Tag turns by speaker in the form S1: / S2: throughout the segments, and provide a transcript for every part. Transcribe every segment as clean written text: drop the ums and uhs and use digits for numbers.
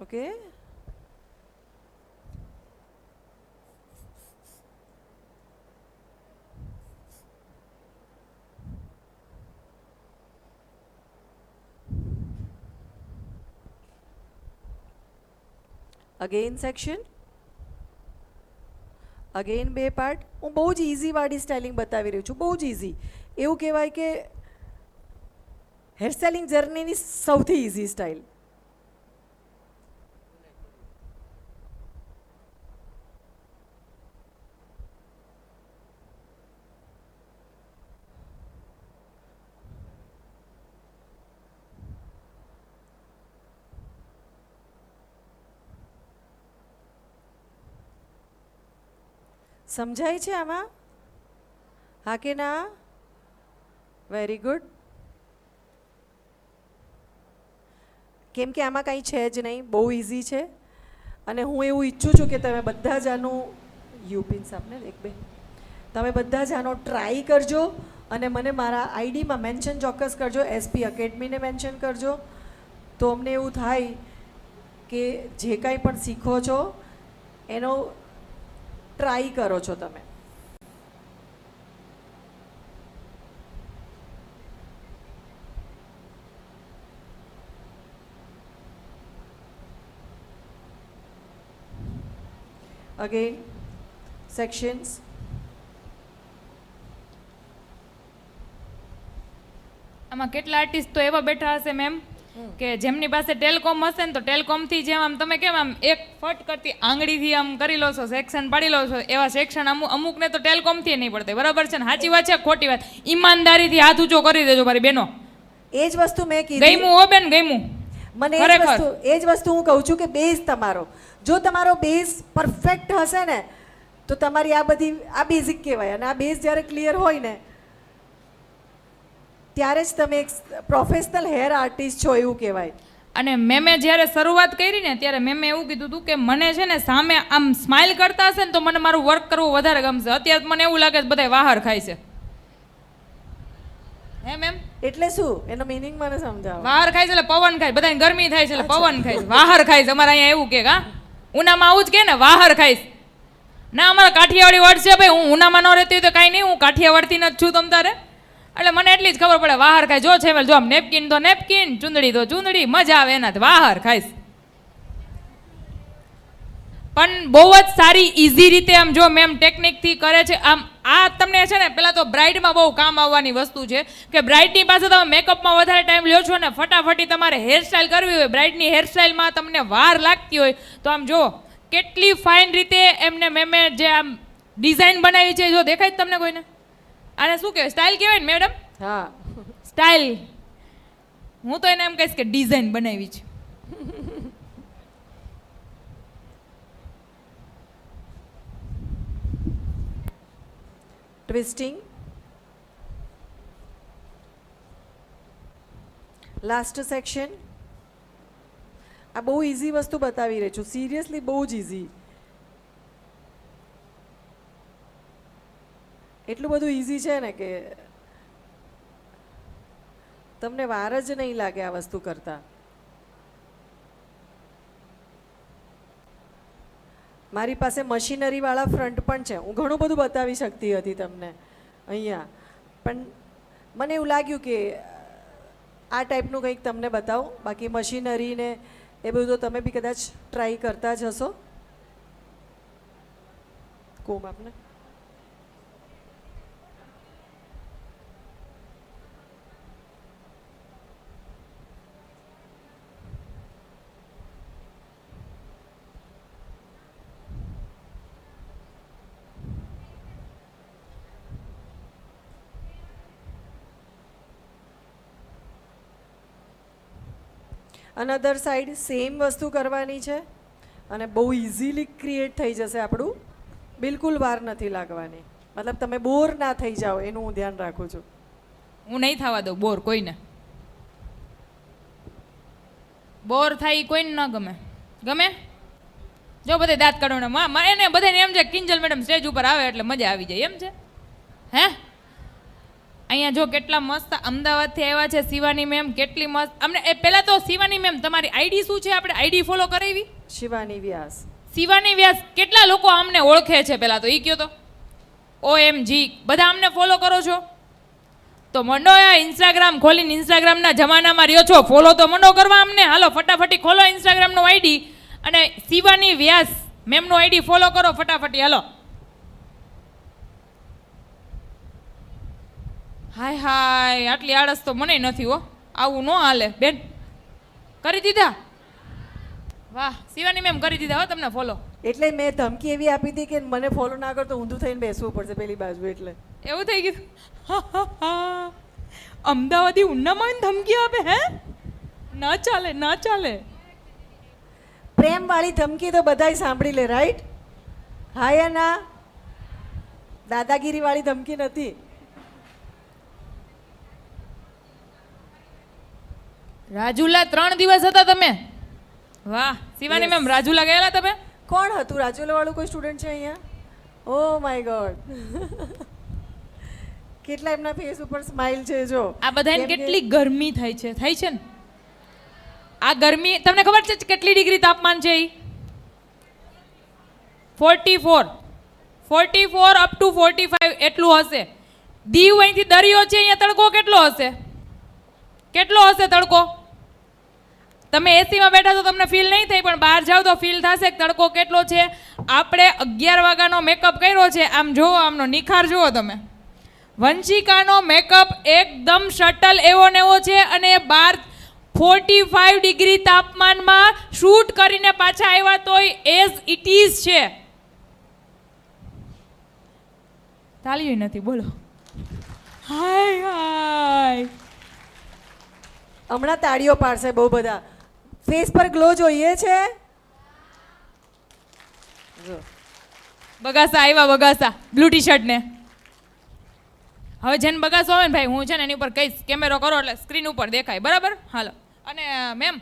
S1: Okay, again section, again બે part. હું બહુ જ ઇઝી વાળી સ્ટાઇલિંગ બતાવી રહી છું, બહુ જ ઇઝી. એવું કહેવાય કે હેરસ્ટાઇલિંગ જર્નીની સૌથી ઇઝી સ્ટાઇલ. સમજાય છે આમાં? હા કે ના? Very good. કેમ કે આમાં કંઈ છે જ નહીં, બહુ ઇઝી છે. અને હું એવું ઈચ્છું છું કે તમે બધા જ આનું યુપિન્સ આપને એક બે, તમે બધા જ આનો ટ્રાય કરજો અને મને મારા આઈડીમાં મેન્શન ચોક્કસ કરજો, એસપી એકેડમીને મેન્શન કરજો. તો અમને એવું થાય કે જે કાંઈ પણ શીખો છો એનો ટ્રાય કરો છો તમે. Again sections.
S2: આમાં કેટલા આર્ટિસ્ટ તો એવા બેઠા હશે મેમ કે જેમની પાસે ટેલકોમ હશે ને તો ટેલકોમ થી જેમ આમ તમે કેમ આમ એક ફટ કરતી આંગળીથી આમ કરી લો છો, સેક્શન પાડી લો છો, એવા સેક્શન અમુક ને તો ટેલકોમ થી નહીં પડતા. બરાબર છે ને? સાચી વાત છે ખોટી વાત? ઈમાનદારીથી હાથ ઊંચો કરી દેજો મારી બેનો.
S1: એ જ વસ્તુ મેં કીધી.
S2: ગઈમું હો બેન, ગઈમું.
S1: મને એ જ વસ્તુ હું કહું છું કે બેઝ તમારો, જો તમારો બેઝ પરફેક્ટ હશે ને તો તમારી આ બધી આ બેઝિક કહેવાય. અને આ બેઝ જ્યારે ક્લિયર હોય ને ત્યારે જ તમે એક પ્રોફેશનલ હેર આર્ટિસ્ટ છો એવું કહેવાય.
S2: અને મેમે જ્યારે શરૂઆત કરી ને ત્યારે મેમે એવું કીધું હતું કે મને છે ને સામે આમ સ્માઇલ કરતા હશે ને તો મને મારું વર્ક કરવું વધારે ગમશે. અત્યારે મને એવું લાગે છે બધા વાહર ખાય છે. હે મેમ?
S1: એટલે શું એનો મીનિંગ મને સમજાવો.
S2: વાહર ખાય છે એટલે પવન ખાય, બધાને ગરમી થાય છે એટલે પવન ખાય. વાહર ખાય છે અમારા અહીંયા એવું કે હા ઉનામાં આવું જ કે ને વાહર ખાય. ના અમારા કાઠિયાવાડી વર્ડ છે ભાઈ. હું ઉનામાં ન રહેતી હોય તો કાંઈ નહીં, હું કાઠિયાવાડથી જ છું તમ તારે. એટલે મને એટલી જ ખબર પડે વાહર ખાય. જો છે જો આમ નેપકિન તો નેપકિન, ચૂંદડી તો ચૂંદડી, મજા આવે એનાથી વાહર ખાઈશ. પણ બહુ જ સારી ઇઝી રીતે આમ જો મેમ ટેકનિકથી કરે છે. આમ આ તમને છે ને પેલા તો બ્રાઇડમાં બહુ કામ આવવાની વસ્તુ છે કે બ્રાઇડની પાસે તમે મેકઅપમાં વધારે ટાઈમ લ્યો છો ને ફટાફટી તમારે હેરસ્ટાઈલ કરવી હોય, બ્રાઇડની હેરસ્ટાઈલમાં તમને વાર લાગતી હોય તો આમ જો કેટલી ફાઇન રીતે એમને મેમે જે આમ ડિઝાઇન બનાવી છે. જો દેખાય તમને કોઈને? આને શું કહેવાય? સ્ટાઇલ કહેવાય ને મેડમ?
S1: હા,
S2: સ્ટાઇલ. હું તો એને એમ કહીશ કે ડિઝાઇન બનાવી છે.
S1: ટ્વિસ્ટિંગ. Last section. આ બહુ ઇઝી વસ્તુ બતાવી રહી છું, સિરિયસલી બહુ જ ઇઝી. એટલું બધું ઇઝી છે ને કે તમને વાર જ નહીં લાગે આ વસ્તુ કરતા. મારી પાસે મશીનરી વાળા ફ્રન્ટ પણ છે. હું ઘણું બધું બતાવી શકતી હતી તમને અહીંયા, પણ મને એવું લાગ્યું કે આ ટાઈપનું કંઈક તમને બતાવું. બાકી મશીનરી ને એ બધું તો તમે બી કદાચ ટ્રાય કરતા જ હશો. કોમ આપને અનધર સાઈડ સેમ વસ્તુ કરવાની છે અને બહુ ઇઝીલી ક્રિએટ થઈ જશે આપણું. બિલકુલ વાર નથી લાગવાની. મતલબ તમે બોર ના થઈ જાઓ એનું હું ધ્યાન રાખું છું.
S2: હું નહીં થવા દઉં બોર કોઈને. બોર થાય કોઈને ન ગમે. ગમે? જો બધે દાંત કાઢવાના એને બધાને એમ છે કિંજલ મેડમ સ્ટેજ ઉપર આવે એટલે મજા આવી જાય એમ છે. હે અહીંયા જો કેટલા મસ્ત અમદાવાદથી આવ્યા છે શિવાની મેમ, કેટલી મસ્ત. અમને પહેલા તો શિવાની મેમ તમારી આઈડી શું છે? આપણે આઈડી ફોલો કરાવી.
S1: શિવાની વ્યાસ.
S2: શિવાની વ્યાસ. કેટલા લોકો અમને ઓળખે છે પહેલા તો એ કયો તો? OMG, બધા અમને ફોલો કરો છો? તો મંડો ઇન્સ્ટાગ્રામ ખોલીને, ઇન્સ્ટાગ્રામના જમાનામાં રહ્યો છો, ફોલો તો મંડો કરવા અમને. હાલો ફટાફટી ખોલો ઇન્સ્ટાગ્રામનો આઈડી અને શિવાની વ્યાસ મેમનો આઈડી ફોલો કરો ફટાફટી. હાલો. હાય હાય, આટલી આળસ તો મને નથી હો. આવું ન હાલે બેન. કરી દીધા? વાહ શિવાની મેમ, કરી દીધા હો તમને ફોલો.
S1: એટલે મેં ધમકી એવી આપી હતી કે મને ફોલો ના કરો તો ઊંધું થઈને બેસવું પડશે પેલી બાજુ. એટલે
S2: એવું થઈ ગયું. અમદાવાદી ઉન્નામાં ધમકી આપે હે? ના ચાલે, ના ચાલે.
S1: પ્રેમ વાળી ધમકી તો બધાય સાંભળી લે, રાઈટ? હા ના, દાદાગીરી વાળી ધમકી નથી.
S2: રાજુલા 3 દિવસ હતા તમે. વાહ શિવાની મેમ, રાજુલા ગયેલા તમે?
S1: કોણ હતું રાજુલા વાળું? કોઈ સ્ટુડન્ટ છે અહીંયા? ઓ માય ગોડ, કેટલા એમના ફેસ ઉપર સ્માઈલ છે. જો
S2: આ બધાને કેટલી ગરમી થાય છે ને. આ ગરમી તમને ખબર છે કેટલી ડિગ્રી તાપમાન છે? 44 અપ ટુ 45 એટલું હશે. દીવ અહીંથી દરિયો છે, અહીંયા તડકો કેટલો હશે? કેટલો હશે તડકો? તમે એસીમાં બેઠા તો તમને ફીલ નહીં થાય, પણ બહાર જાવ તો ફીલ થશે કે તડકો કેટલો છે. આપણે 11 વાગ્યાનો મેકઅપ કર્યો છે. આમ જુઓ, આમનો નિખાર જુઓ તમે. વંશિકાનો મેકઅપ એકદમ શટલ એવો ને એવો છે, અને 45 ડિગ્રી તાપમાનમાં શૂટ કરીને પાછા આવ્યા તોય એઝ ઇટ ઇઝ છે. તાળીઓ નથી, બોલો. હાય હાય.
S1: હમણાં તાળીઓ પાડશે બહુ બધા. ફેસ પર ગ્લો જોઈએ છે.
S2: બગાસા આવ્યા, બગાસા બ્લુ ટી શર્ટ ને. હવે જેને બગાસો હોય ને ભાઈ, હું છે ને એની ઉપર કહીશ કેમેરો કરો એટલે સ્ક્રીન ઉપર દેખાય, બરાબર? હાલો. અને મેમ,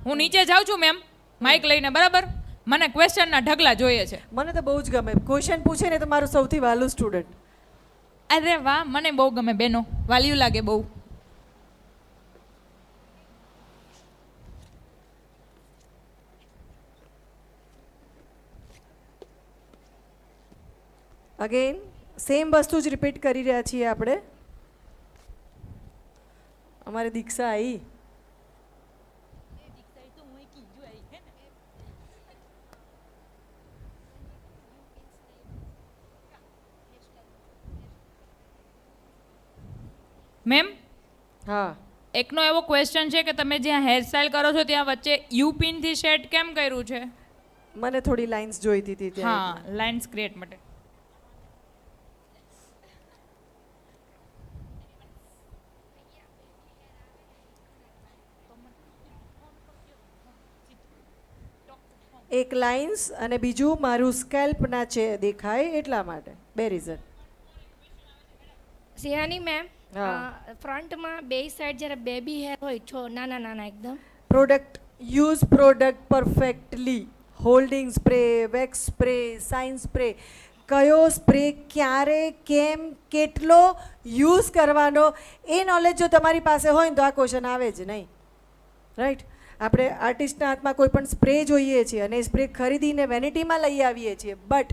S2: હું નીચે જાઉં છું મેમ માઇક લઈને, બરાબર? મને ક્વેશ્ચનના ઢગલા જોઈએ છે.
S1: મને તો બહુ જ ગમે ક્વેશ્ચન પૂછે ને તો મારું સૌથી વહાલું સ્ટુડન્ટ.
S2: અરે વાહ, મને બહુ ગમે બેનો, વાલ્યુ લાગે બહુ.
S1: અગેન સેમ વસ્તુ જ રિપીટ કરી રહ્યા છીએ આપણે. અમારે દીક્ષા આવી.
S2: મેમ,
S1: હા,
S2: એકનો એવો ક્વેશ્ચન છે કે તમે જ્યાં હેરસ્ટાઈલ કરો છો ત્યાં વચ્ચે યુ પિનથી શેડ કેમ કર્યું છે?
S1: મને થોડી લાઇન્સ જોઈતી હતી ત્યાં.
S2: હા, લાઇન્સ ક્રિએટ માટે.
S1: એક લાઇન્સ અને બીજું મારું સ્કેલ્પના છે દેખાય એટલા માટે. 2 રીઝન.
S3: સિહાની મેમ,
S1: હા.
S3: ફ્રન્ટમાં બે સાઈડ જ્યારે બેબી હેર હોય છો, નાના નાના એકદમ,
S1: product use product perfectly. Holding spray, wax spray, shine spray, કયો સ્પ્રે ક્યારે, કેમ, કેટલો યુઝ કરવાનો એ નોલેજ જો તમારી પાસે હોય ને તો આ ક્વેશ્ચન આવે જ નહીં, રાઈટ? આપણે આર્ટિસ્ટના હાથમાં કોઈ પણ સ્પ્રે જોઈએ છીએ અને એ સ્પ્રે ખરીદીને વેનિટીમાં લઈ આવીએ છીએ, બટ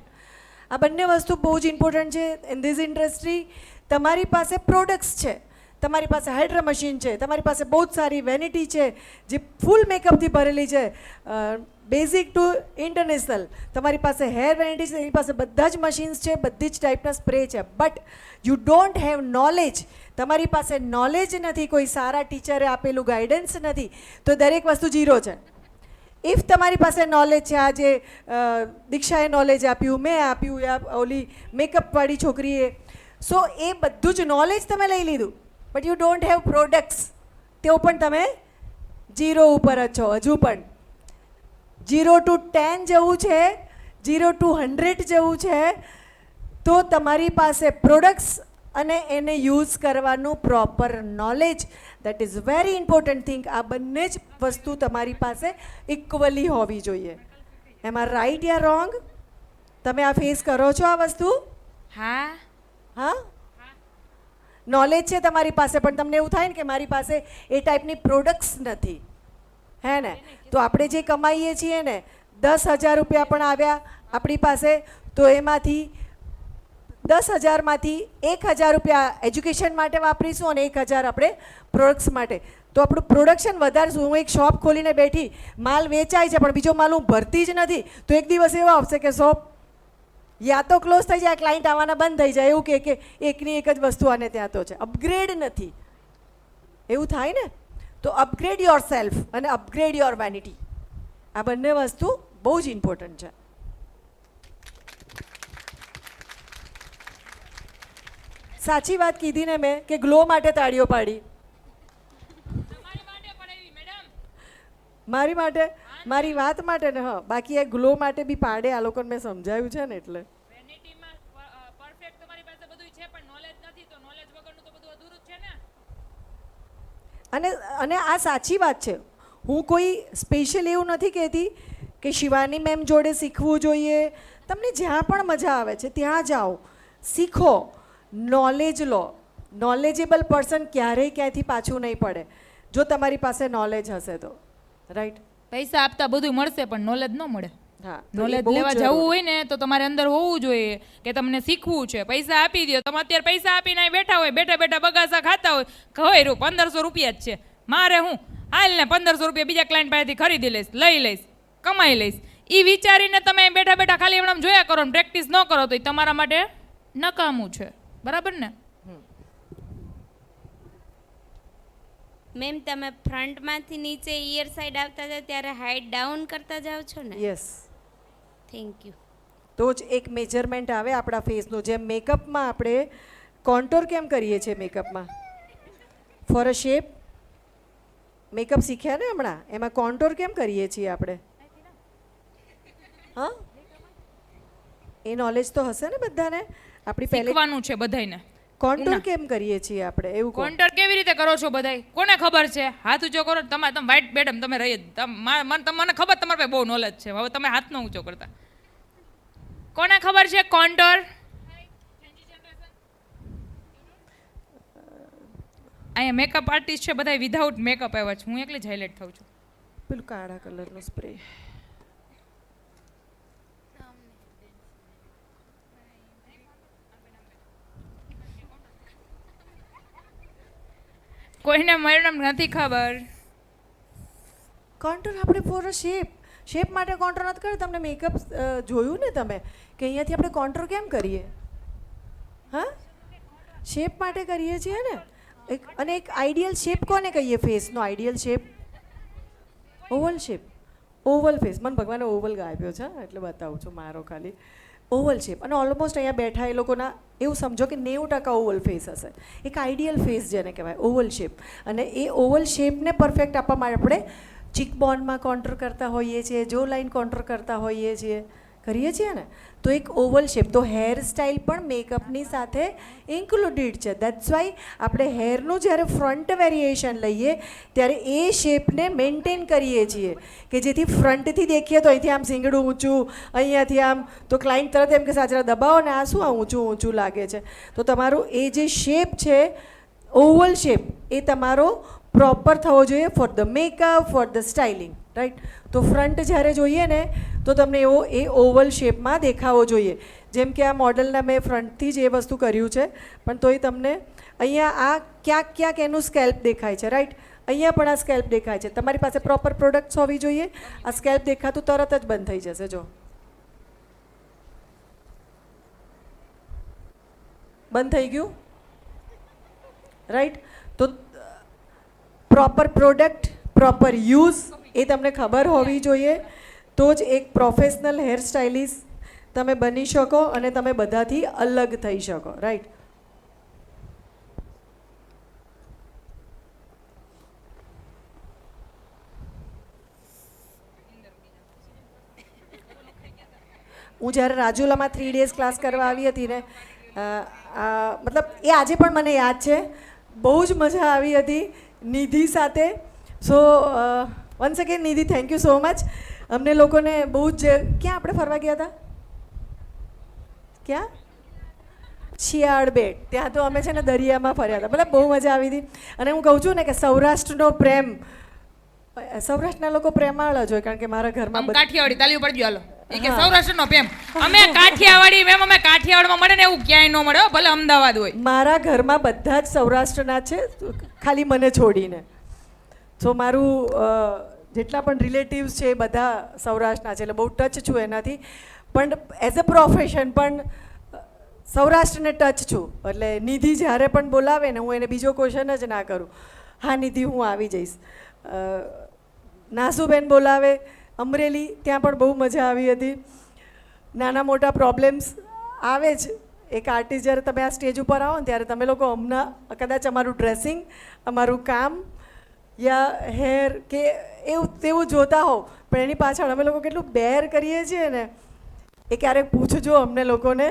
S1: આ બંને વસ્તુ બહુ જ ઇમ્પોર્ટન્ટ છે ઇન ધીસ ઇન્ડસ્ટ્રી. તમારી પાસે પ્રોડક્ટ્સ છે, તમારી પાસે હાઇડ્રા મશીન છે, તમારી પાસે બહુ જ સારી વેનિટી છે જે ફૂલ મેકઅપથી ભરેલી છે, બેઝિક ટુ ઇન્ટરનેશનલ. તમારી પાસે હેર વેનિટી છે, એની પાસે બધા જ મશીન્સ છે, બધી જ ટાઈપના સ્પ્રે છે, but you don't have knowledge. તમારી પાસે નોલેજ નથી, કોઈ સારા ટીચરે આપેલું ગાઈડન્સ નથી, તો દરેક વસ્તુ ઝીરો છે. ઇફ તમારી પાસે નોલેજ છે, આજે દીક્ષાએ નોલેજ આપ્યું, મેં આપ્યું, ઓલી મેકઅપવાળી છોકરીએ, સો એ બધું જ નોલેજ તમે લઈ લીધું, but you don't have products, તેઓ પણ તમે 0 ઉપર જ છો હજુ પણ. 0 to 10 જવું છે, 0 to 100 જવું છે, તો તમારી પાસે પ્રોડક્ટ્સ અને એને યુઝ કરવાનું proper knowledge, that is very important thing. આ બંને જ વસ્તુ તમારી પાસે ઇક્વલી હોવી જોઈએ. એમ આર રાઈટ યા રોંગ? તમે આ ફેસ કરો છો આ વસ્તુ?
S2: હા.
S1: હા, નોલેજ છે તમારી પાસે, પણ તમને એવું થાય ને કે મારી પાસે એ ટાઈપની પ્રોડક્ટ્સ નથી, હે ને? તો આપણે જે કમાઈએ છીએ ને, 10,000 રૂપિયા પણ આવ્યા આપણી પાસે, તો એમાંથી 10,000માંથી 1,000 રૂપિયા એજ્યુકેશન માટે વાપરીશું અને 1,000 આપણે પ્રોડક્ટ્સ માટે. તો આપણું પ્રોડક્શન વધારશું. હું એક શોપ ખોલીને બેઠી, માલ વેચાય છે પણ બીજો માલ હું ભરતી જ નથી, તો એક દિવસ એવો આવશે કે શોપ યા તો ક્લોઝ થઈ જાય, ક્લાયન્ટ આવવાના બંધ થઈ જાય, એવું કે એકની એક જ વસ્તુ આને ત્યાં તો છે, અપગ્રેડ નથી, એવું થાય ને? તો અપગ્રેડ યોર સેલ્ફ અને અપગ્રેડ યોર વેનિટી, આ બંને વસ્તુ બહુ જ ઇમ્પોર્ટન્ટ છે. સાચી વાત કીધી ને મેં કે ગ્લો માટે તાળીઓ પાડી. મારી માટે, મારી વાત માટે ને, હા, બાકી એ ગ્લો માટે બી પાડે, આ લોકોને મેં સમજાવ્યું છે ને એટલે. અને અને આ સાચી વાત છે. હું કોઈ સ્પેશિયલ એવું નથી કહેતી કે શિવાની મેમ જોડે શીખવું જોઈએ. તમને જ્યાં પણ મજા આવે છે ત્યાં જાઓ, શીખો, નોલેજ લો. નોલેજેબલ પર્સન ક્યારેય ક્યાંયથી પાછું નહીં પડે જો તમારી પાસે નોલેજ હશે તો, રાઈટ?
S2: પૈસા આપતા બધું મળશે પણ નોલેજ ન મળે.
S1: હા,
S2: નોલેજ લેવા જવું હોય ને તો તમારે અંદર હોવું જોઈએ કે તમને શીખવું છે. પૈસા આપી દો, તમે અત્યારે પૈસા આપીને અહીં બેઠા હોય, બેઠા બેઠા બગાસા ખાતા હોય, ખવાય 1,500 રૂપિયા જ છે, મારે હું હાલ ને 1,500 રૂપિયા બીજા ક્લાયન્ટ પાસેથી ખરીદી લઈશ, લઈ લઈશ, કમાઈ લઈશ, એ વિચારીને તમે બેઠા બેઠા ખાલી એમણામ જોયા કરો ને પ્રેક્ટિસ ન કરો તો એ તમારા માટે નકામું છે. બરાબર ને?
S4: મેમ, તમે ફ્રન્ટમાંથી નીચે ઇયર સાઈડ આવતા જાવ ત્યારે હાઈટ ડાઉન કરતા જાવ છો ને?
S1: યસ.
S4: Thank you.
S1: તો જ એક મેજરમેન્ટ આવે આપણા ફેસનું. જેમ મેકઅપમાં આપણે કોન્ટોર કેમ કરીએ છીએ મેકઅપમાં? For a shape. મેકઅપ શીખ્યા ને હમણાં, એમાં કોન્ટોર કેમ કરીએ છીએ આપણે? હા, એ નોલેજ તો હશે ને બધાને. આપણી પહેલે
S2: શીખવાનું છે બધાયને.
S1: કોન્ટોર કેમ કરીએ છીએ આપણે એવું કહો.
S2: કોન્ટર કેવી રીતે કરો છો બધાય? કોને ખબર છે? હાથ ઊંચો કરો. તમે વ્હાઈટ મેડમ તમે રહી જ મને ખબર તમારા પાસે બહુ નોલેજ છે. હવે તમે હાથ ન ઊંચો કરતા. કોને ખબર છે કોન્ટર? અહીંયા મેકઅપ આર્ટિસ્ટ છે બધા વિધાઉટ મેકઅપ આવ્યા છે, હું એકલી જ હાઇલાઇટ થાઉં છું.
S1: પેલું કાળા કલરનો સ્પ્રે.
S2: કોઈને મેડમ નથી ખબર.
S1: કોન્ટોર આપણે ફોર અ શેપ, શેપ માટે કોન્ટોર નથી કર્યું. તમને મેકઅપ જોયું ને તમે કે અહીંયાથી આપણે કોન્ટોર કેમ કરીએ? હા, શેપ માટે કરીએ છીએ ને. અને એક આઈડિયલ શેપ કોને કહીએ? ફેસનો ideal shape oval shape. Oval face, મને ભગવાને ઓવલ ગાપ્યો છે એટલે બતાવું છું મારો ખાલી. Oval shape. અને ઓલમોસ્ટ અહીંયા બેઠા એ લોકોના એવું સમજો કે 90% ઓવલ ફેસ હશે. એક આઈડિયલ ફેસ જેને કહેવાય ઓવલ શેપ. અને એ ઓવલ શેપને પરફેક્ટ આપવા માટે આપણે ચીક બોન્ડમાં કોન્ટોર કરતા હોઈએ છીએ, જો લાઈન કોન્ટોર કરતા હોઈએ છીએ, કરીએ છીએ ને. તો એક ઓવલ શેપ. તો હેર સ્ટાઇલ પણ મેકઅપની સાથે ઇન્ક્લુડેડ છે. દેટ્સ વાય આપણે હેરનું જ્યારે ફ્રન્ટ વેરિએશન લઈએ ત્યારે એ શેપને મેન્ટેન કરીએ છીએ કે જેથી ફ્રન્ટથી દેખીએ તો અહીંથી આમ શીંગડું ઊંચું, અહીંયાથી આમ, તો ક્લાયન્ટ તરત એમ કે સાચરા દબાવો ને આ શું આ ઊંચું ઊંચું લાગે છે. તો તમારું એ જે શેપ છે ઓવલ શેપ એ તમારો પ્રોપર થવો જોઈએ for the makeup, for the styling, right? તો ફ્રન્ટ જ્યારે જોઈએ ને તો તમને એવો એ ઓવલ શેપમાં દેખાવો જોઈએ. જેમ કે આ મોડલના મેં ફ્રન્ટથી જ એ વસ્તુ કર્યું છે, પણ તોય તમને અહીંયા આ ક્યાંક ક્યાંક એનું સ્કેલ્પ દેખાય છે, રાઈટ? અહીંયા પણ આ સ્કેલ્પ દેખાય છે. તમારી પાસે પ્રોપર પ્રોડક્ટ્સ હોવી જોઈએ. આ સ્કેલ્પ દેખાતું તરત જ બંધ થઈ જશે. જો બંધ થઈ ગયું, રાઈટ? તો પ્રોપર પ્રોડક્ટ, પ્રોપર યુઝ એ તમને ખબર હોવી જોઈએ. તો જ એક પ્રોફેશનલ હેર સ્ટાઇલિસ્ટ તમે બની શકો અને તમે બધાથી અલગ થઈ શકો, રાઈટ? હું જ્યારે રાજુલામાં 3 days ક્લાસ કરવા આવી હતી ને, મતલબ એ આજે પણ મને યાદ છે. બહુ જ મજા આવી હતી નિધિ સાથે. સો once again Nidhi, thank you so much. અમને લોકોને બહુ જ, ક્યાં આપણે ફરવા ગયા હતા? ક્યાં? શિયાળ બેટ, ત્યાં તો અમે છે ને દરિયામાં ફર્યા હતા, મતલબ બહુ મજા આવી હતી. અને હું કહું છું ને કે સૌરાષ્ટ્રનો પ્રેમ, સૌરાષ્ટ્રના લોકો પ્રેમાળ જ હોય, કારણ કે મારા ઘરમાં
S2: આમ કાઠિયાવાડી તાલી ઉપર હાલો એ કે સૌરાષ્ટ્રનો પ્રેમ, અમે કાઠિયાવાડી મેમ, અમે કાઠિયાવાડમાં મળે ને એવું ક્યાંય ન મળે હો, ભલે અમદાવાદ હોય.
S1: મારા ઘરમાં બધા જ સૌરાષ્ટ્રના છે, ખાલી મને છોડીને. તો મારું જેટલા પણ રિલેટિવ્સ છે એ બધા સૌરાષ્ટ્રના છે, એટલે બહુ ટચ છું એનાથી. પણ એઝ અ પ્રોફેશન પણ સૌરાષ્ટ્રને ટચ છું. એટલે નિધિ જ્યારે પણ બોલાવે ને, હું એને બીજો ક્વેશ્ચન જ ના કરું, હા નિધિ હું આવી જઈશ. નાસુબેન બોલાવે અમરેલી, ત્યાં પણ બહુ મજા આવી હતી. નાના મોટા પ્રોબ્લેમ્સ આવે જ. એક આર્ટિસ્ટ જ્યારે તમે આ સ્ટેજ ઉપર આવો ને ત્યારે તમે લોકો હમણાં કદાચ અમારું ડ્રેસિંગ, અમારું કામ યા હેર કે એવું તેવું જોતા હોવ, પણ એની પાછળ અમે લોકો કેટલું બેર કરીએ છીએ ને, એ ક્યારેક પૂછજો અમને લોકોને,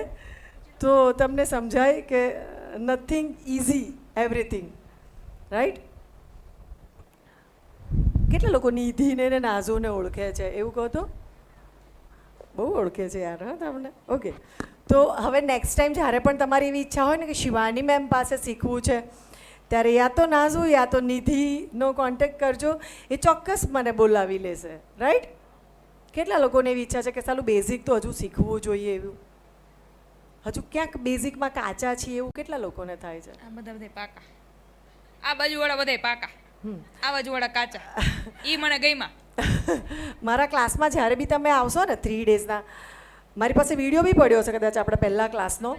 S1: તો તમને સમજાય કે નથિંગ ઇઝી, એવરીથિંગ, રાઈટ. કેટલા લોકો નિધિને ને નાઝુને ઓળખે છે એવું કહો તો? બહુ ઓળખે છે યાર, હા તમને. ઓકે, તો હવે નેક્સ્ટ ટાઈમ જ્યારે પણ તમારી એવી ઈચ્છા હોય ને કે શિવાની મેમ પાસે શીખવું છે, ત્યારે યા તો નાઝુ યા તો નિધિનો કોન્ટેક્ટ કરજો, એ ચોક્કસ મને બોલાવી લેશે, રાઈટ. કેટલા લોકોને એવી ઈચ્છા છે કે સાલું બેઝિક તો હજુ શીખવું જોઈએ, એવું હજુ ક્યાંક બેઝિકમાં કાચા છીએ એવું કેટલા લોકોને થાય છે?
S2: આ બધા પાકા, આ બાજુવાળા બધા પાકા, આ બાજુવાળા કાચા, ઈ મને ગઈમાં.
S1: મારા ક્લાસમાં જ્યારે બી તમે આવશો ને 3 ડેઝના, મારી પાસે વિડીયો બી પડ્યો છે કદાચ આપણા પહેલા ક્લાસનો.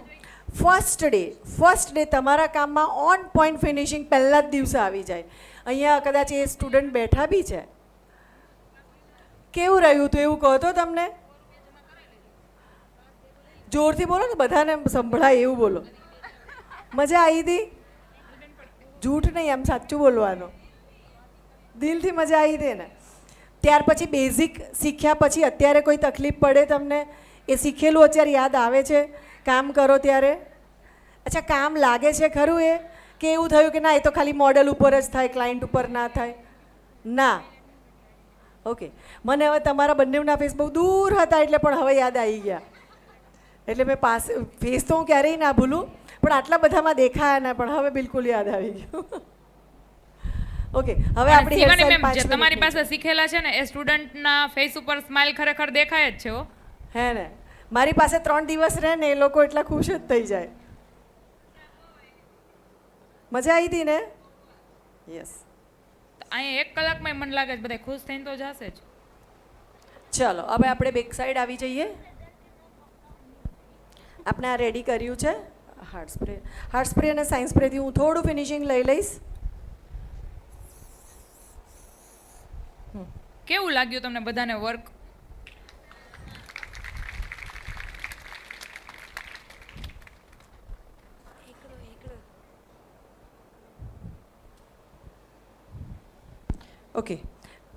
S1: ફર્સ્ટ ડે તમારા કામમાં ઓન પોઈન્ટ ફિનિશિંગ પહેલા જ દિવસે આવી જાય. અહીંયા કદાચ એ સ્ટુડન્ટ બેઠા બી છે. કેવું રહ્યું હતું એવું કહો તો તમને? જોરથી બોલો ને, બધાને સંભળાય એવું બોલો. મજા આવી હતી? જૂઠ નહીં, આમ સાચું બોલવાનું. દિલથી મજા આવી હતી ને? ત્યાર પછી બેઝિક શીખ્યા પછી અત્યારે કોઈ તકલીફ પડે તમને? એ શીખેલું અત્યારે યાદ આવે છે કામ કરો ત્યારે? અચ્છા, કામ લાગે છે ખરું એ? કે એવું થયું કે ના એ તો ખાલી મોડલ ઉપર જ થાય, ક્લાયન્ટ ઉપર ના થાય? ના. ઓકે, મને હવે તમારા બંનેના ફેસ બહુ દૂર હતા એટલે પણ હવે યાદ આવી ગયા. એટલે મેં પાસે ફેસ તો હું ક્યારેય ના ભૂલું, પણ આટલા બધામાં દેખાયા ના, પણ હવે બિલકુલ યાદ આવી ગયું. ઓકે, હવે આપણી
S2: શિવાની મેમ, જે તમારી પાસે શીખેલા છે ને એ સ્ટુડન્ટના ફેસ ઉપર સ્માઇલ ખરેખર દેખાય જ છે હો.
S1: હે ને? મારી પાસે 3 દિવસ રહે ને એ લોકો એટલા ખુશ જ થઈ જાય. મજા આવી હતી ને? યસ.
S2: અહીંયા 1 કલાકમાં મને લાગે છે બધા ખુશ થઈને તો જશે જ.
S1: ચલો હવે આપણે બેક સાઈડ આવી જઈએ. આપણે આ રેડી કર્યું છે હાર્ટ સ્પ્રે અને સાઇન્સ સ્પ્રેથી હું થોડું ફિનિશિંગ લઈ લઈશ.
S2: કેવું લાગ્યું તમને બધાને વર્ક?
S1: ઓકે,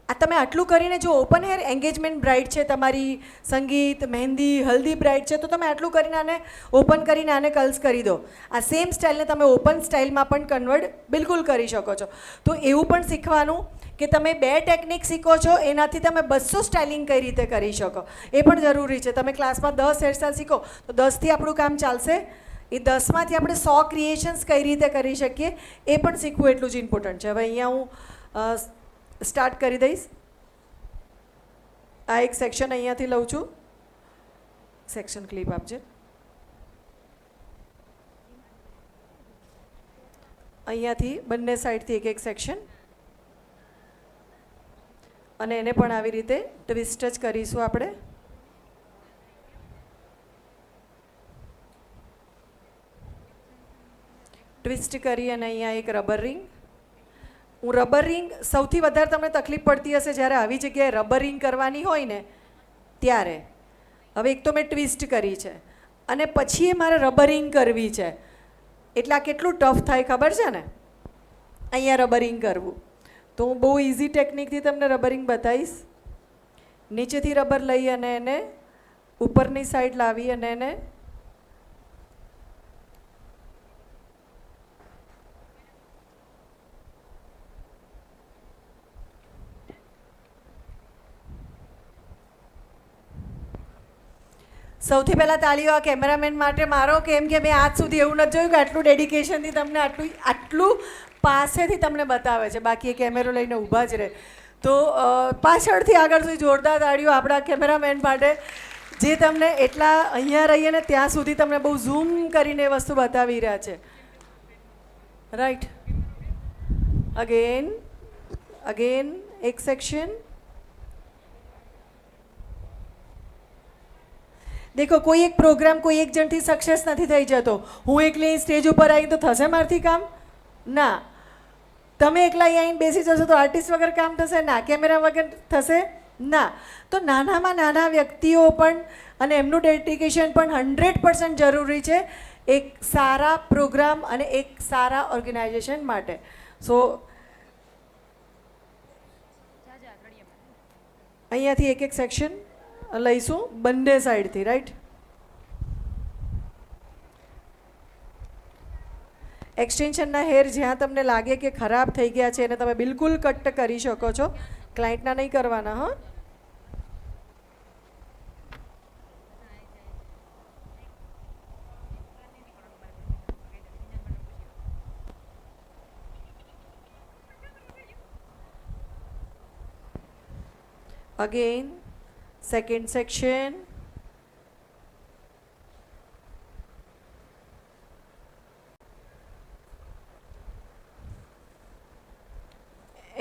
S1: આ તમે આટલું કરીને જો ઓપન હેર એન્ગેજમેન્ટ બ્રાઇડ છે તમારી, સંગીત, મહેંદી, હલ્દી બ્રાઇડ છે, તો તમે આટલું કરીને આને ઓપન કરીને આને કર્લ્સ કરી દો. આ સેમ સ્ટાઇલને તમે ઓપન સ્ટાઇલમાં પણ કન્વર્ટ બિલકુલ કરી શકો છો. તો એવું પણ શીખવાનું કે તમે 2 ટેકનિક શીખો છો, એનાથી તમે 200 સ્ટાઇલિંગ કઈ રીતે કરી શકો એ પણ જરૂરી છે. તમે ક્લાસમાં 10 હેરસ્ટાઇલ શીખો તો 10થી આપણું કામ ચાલશે. એ 10માંથી આપણે 100 ક્રિએશન્સ કઈ રીતે કરી શકીએ એ પણ શીખવું એટલું જ ઇમ્પોર્ટન્ટ છે. હવે અહીંયા હું સ્ટાર્ટ કરી દઈશ. આ એક સેક્શન અહીંયાથી લઉં છું. સેક્શન ક્લિપ આપજે. અહીંયાથી બંને સાઈડથી એક સેક્શન, અને એને પણ આવી રીતે ટ્વિસ્ટ જ કરીશું આપણે. ટ્વિસ્ટ કરી અને અહીંયા એક રબર રિંગ. હું રબર રિંગ સૌથી વધારે તમને તકલીફ પડતી હશે જ્યારે આવી જગ્યાએ રબર રિંગ કરવાની હોય ને ત્યારે. હવે એક તો મેં ટ્વિસ્ટ કરી છે અને પછી એ મારે રબરિંગ કરવી છે, એટલે આ કેટલું ટફ થાય ખબર છે ને? અહીંયા રબરિંગ કરવું તો હું બહુ ઇઝી ટેકનિકથી તમને રબરિંગ બતાવીશ. નીચેથી રબર લઈ અને એને ઉપરની સાઈડ લાવી અને એને સૌથી પહેલાં તાળીઓ આ કેમેરામેન માટે મારો, કેમ કે મેં આજ સુધી એવું નથી જોયું કે આટલું ડેડિકેશનથી તમને આટલું પાસેથી તમને બતાવે છે. બાકી એ કેમેરો લઈને ઊભા જ રહે. તો પાછળથી આગળ સુધી જોરદાર તાળીઓ આપણા કેમેરામેન માટે, જે તમને એટલા અહીંયા રહીએ ને ત્યાં સુધી તમને બહુ ઝૂમ કરીને એ વસ્તુ બતાવી રહ્યા છે. રાઈટ. અગેન એક સેક્શન. દેખો, કોઈ એક પ્રોગ્રામ કોઈ એક જણથી સક્સેસ નથી થઈ જતો. હું એકલી સ્ટેજ ઉપર આવી તો થશે મારથી કામ? ના. તમે એકલા અહીં આવીને બેસી જશો તો આર્ટિસ્ટ વગર કામ થશે? ના. કેમેરા વગર થશે? ના. તો નાનામાં નાના વ્યક્તિઓ પણ અને એમનું ડેડિકેશન પણ 100% જરૂરી છે એક સારા પ્રોગ્રામ અને એક સારા ઓર્ગેનાઇઝેશન માટે. સો અહીંયાથી એક સેક્શન લઈશું બંને સાઈડથી. રાઈટ. એક્સટેન્શનના હેર જ્યાં તમને લાગે કે ખરાબ થઈ ગયા છે એને તમે બિલકુલ કટ કરી શકો છો. ક્લાયન્ટના નહીં કરવાના. હા. Again second section.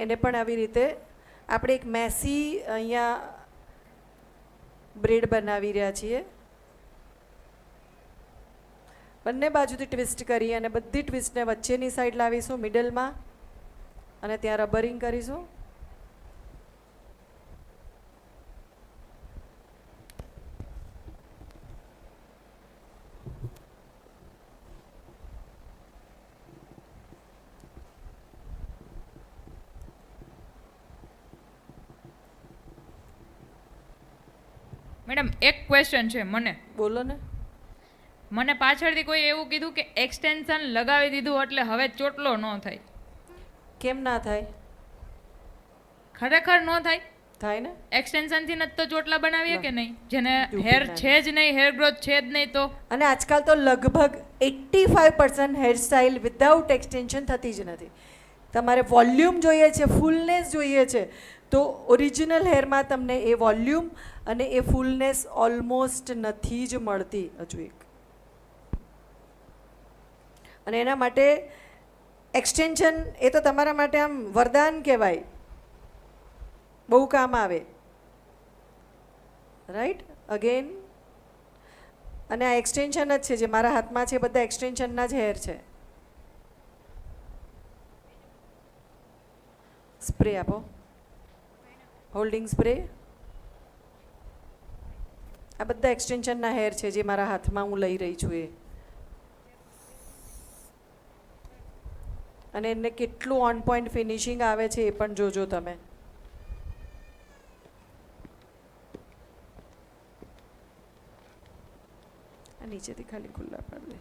S1: એને પણ આવી રીતે આપણે એક મેસી અહીંયા બ્રેડ બનાવી રહ્યા છીએ. બંને બાજુથી ટ્વિસ્ટ કરી અને બધી ટ્વિસ્ટને વચ્ચેની સાઈડ લાવીશું, મિડલમાં, અને ત્યાં રબરિંગ કરીશું.
S2: મેડમ એક ક્વેશ્ચન છે મને.
S1: બોલો ને.
S2: મને પાછળથી કોઈ એવું કીધું કે એક્સટેન્શન લગાવી દીધું એટલે હવે ચોટલો ન થાય.
S1: કેમ ના થાય?
S2: ખરેખર ન થાય?
S1: થાય ને.
S2: એક્સટેન્શનથી જ તો ચોટલા બનાવીએ કે નહીં? જેને હેર છે જ નહીં, હેર ગ્રોથ છે જ નહીં તો.
S1: અને આજકાલ તો લગભગ 85% હેરસ્ટાઇલ વિધાઉટ એક્સટેન્શન થતી જ નથી. તમારે વોલ્યુમ જોઈએ છે, ફૂલનેસ જોઈએ છે, તો ઓરિજિનલ હેરમાં તમને એ વોલ્યુમ અને એ ફૂલનેસ ઓલમોસ્ટ નથી જ મળતી હજુ એક. અને એના માટે એક્સટેન્શન એ તો તમારા માટે આમ વરદાન કહેવાય, બહુ કામ આવે. રાઈટ. અગેન. અને આ એક્સટેન્શન જ છે જે મારા હાથમાં છે, બધા એક્સટેન્શનના જ હેર છે. સ્પ્રે આપો, હોલ્ડિંગ સ્પ્રે. આ બધા એક્સટેન્શનના હેર છે જે મારા હાથમાં હું લઈ રહી છું એ. અને એને કેટલું ઓન પોઈન્ટ ફિનિશિંગ આવે છે એ પણ જોજો તમે. આ નીચેથી ખાલી ખુલ્લા પાડી દે.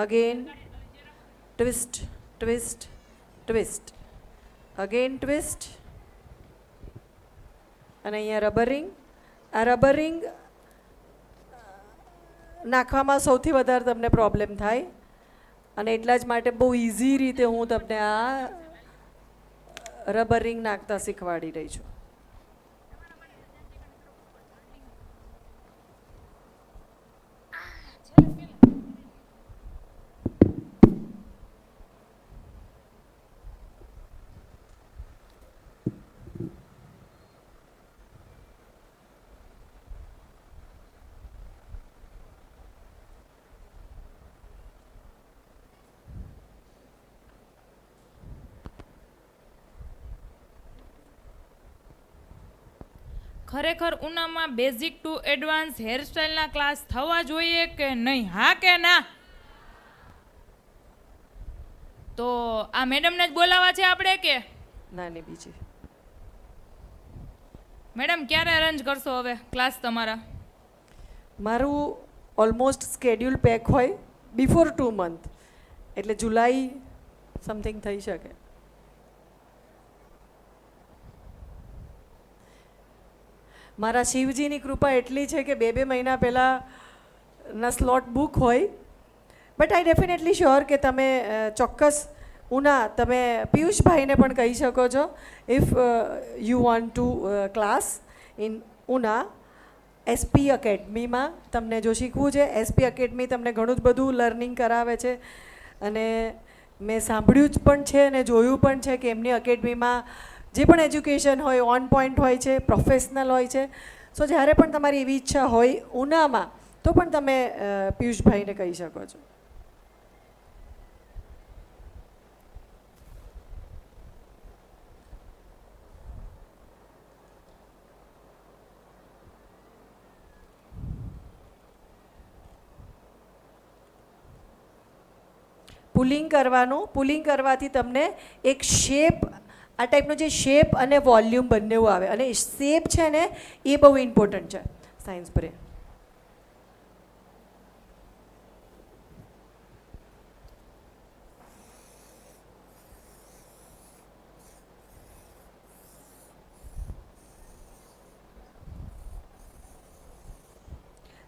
S1: Again twist, twist, twist. Again twist. અને અહીંયા રબરિંગ. આ રબરિંગ નાખવામાં સૌથી વધારે તમને પ્રોબ્લેમ થાય, અને એટલા જ માટે બહુ ઇઝી રીતે હું તમને આ રબરિંગ નાખતા શીખવાડી રહી છું.
S2: ખરેખર ઉનામાં બેઝિક ટુ એડવાન્સ હેરસ્ટાઇલના ક્લાસ થવા જોઈએ કે નહીં? હા કે ના? તો આ મેડમને જ બોલાવવા છે આપણે કે
S1: નાની બીજી?
S2: મેડમ ક્યારે અરેન્જ કરશો હવે ક્લાસ તમારા?
S1: મારું ઓલમોસ્ટ સ્કેડ્યુલ પેક હોય બિફોર 2 મંથ, એટલે જુલાઈ સમથિંગ થઈ શકે. મારા શિવજીની કૃપા એટલી છે કે 2 મહિના પહેલાંના સ્લોટ બુક હોય. બટ આઈ ડેફિનેટલી શ્યોર કે તમે ચોક્કસ ઉના તમે પિયુષભાઈને પણ કહી શકો છો if you want to class in Una SP એકેડમીમાં. તમને જો શીખવું છે, એસપી એકેડમી તમને ઘણું જ બધું લર્નિંગ કરાવે છે. અને મેં સાંભળ્યું જ પણ છે અને જોયું પણ છે કે એમની એકેડમીમાં જે પણ એજ્યુકેશન હોય ઓન પોઈન્ટ હોય છે, પ્રોફેશનલ હોય છે. સો જ્યારે પણ તમારી એવી ઈચ્છા હોય ઉનામાં તો પણ તમે પિયુષભાઈને કહી શકો છો. પુલિંગ કરવાનું. પુલિંગ કરવાથી તમને એક શેપ, આ ટાઈપનો જે શેપ અને વોલ્યુમ બંને આવે. અને શેપ છે ને એ બહુ ઇમ્પોર્ટન્ટ છે સાયન્સ પર.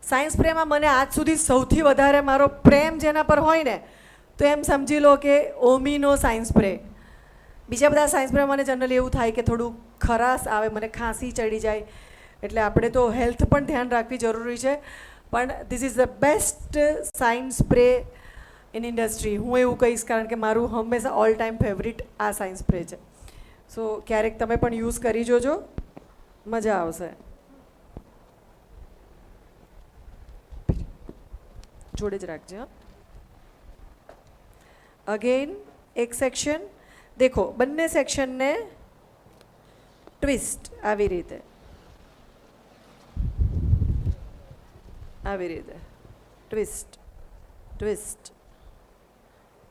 S1: સાયન્સ પ્રેમમાં મને આજ સુધી સૌથી વધારે મારો પ્રેમ જેના પર હોય ને તો એમ સમજી લો કે ઓમીનો સાયન્સ સ્પ્રે. બીજા બધા સાયન્સ સ્પ્રે મને જનરલી એવું થાય કે થોડું ખરાશ આવે, મને ખાંસી ચડી જાય. એટલે આપણે તો હેલ્થ પણ ધ્યાન રાખવી જરૂરી છે. પણ this is the best science spray in industry. હું એવું કહીશ કારણ કે મારું હંમેશા ઓલ ટાઈમ ફેવરિટ આ સાયન્સ સ્પ્રે છે. સો ક્યારેક તમે પણ યુઝ કરી જોજો, મજા આવશે. જોડે જ રાખજે. હા, અગેન એક સેક્શન દેખો, બંને સેક્શનને ટ્વિસ્ટ આવી રીતે, આવી રીતે ટ્વિસ્ટ ટ્વિસ્ટ,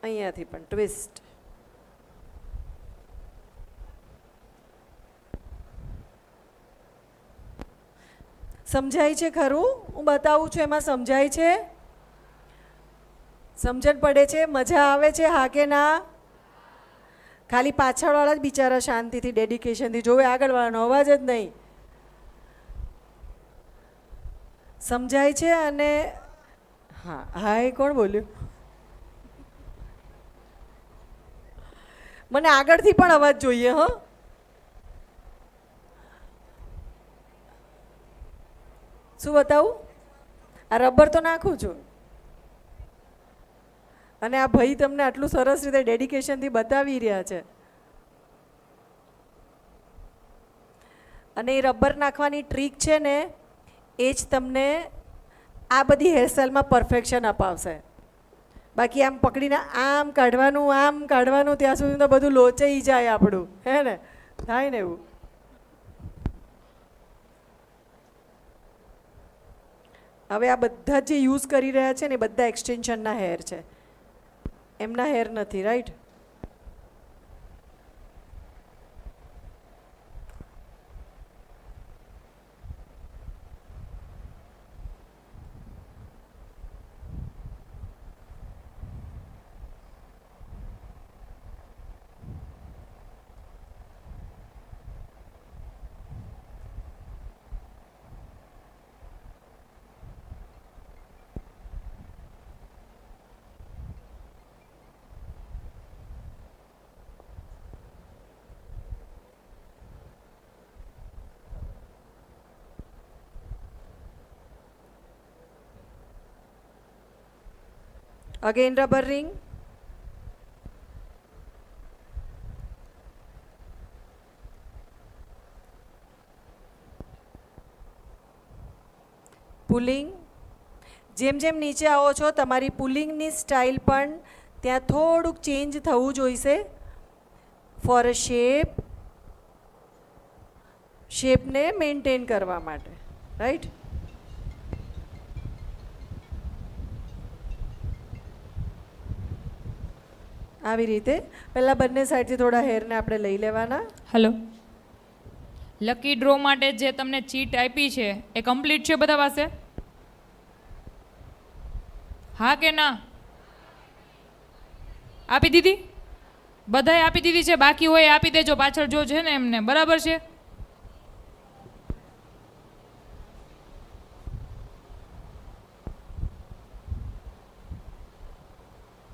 S1: અહીંયાથી પણ ટ્વિસ્ટ. સમજાય છે ખરું? હું બતાવું છું એમાં સમજાય છે? સમજણ પડે છે? મજા આવે છે? હા કે ના? ખાલી પાછળવાળા જ બિચારા શાંતિથી ડેડિકેશનથી જોવે, આગળવાળાનો અવાજ જ નહીં. સમજાય છે? અને હા હા, એ કોણ બોલ્યું? મને આગળથી પણ અવાજ જોઈએ. હો, શું બતાવું? આ રબર તો નાખું છું અને આ ભાઈ તમને આટલું સરસ રીતે ડેડિકેશનથી બતાવી રહ્યા છે. અને એ રબર નાખવાની ટ્રીક છે ને એ જ તમને આ બધી હેરસ્ટાઈલમાં પરફેક્શન અપાવશે. બાકી આમ પકડીને આમ કાઢવાનું ત્યાં સુધી તો બધું લોચાઈ જાય આપણું, હે ને? થાય ને એવું. હવે આ બધા જે યુઝ કરી રહ્યા છે ને એ બધા એક્સટેન્શનના હેર છે, એમના હેર નથી. Right? Again rubber ring. Pulling. જેમ જેમ નીચે આવો છો તમારી પુલિંગની સ્ટાઇલ પણ ત્યાં થોડુંક ચેન્જ થવું જોઈશે ફોર અ શેપને મેન્ટેન કરવા માટે. રાઈટ? આવી રીતે પહેલાં બંને સાઈડથી થોડા હેરને આપણે લઈ લેવાના.
S2: હેલો, લકી ડ્રો માટે જે તમને ચીટ આપી છે એ કમ્પ્લીટ છે બધા પાસે? હા કે ના? આપી દીધી? બધાએ આપી દીધી છે? બાકી હોય આપી દેજો, પાછળ જો છે ને એમને. બરાબર છે?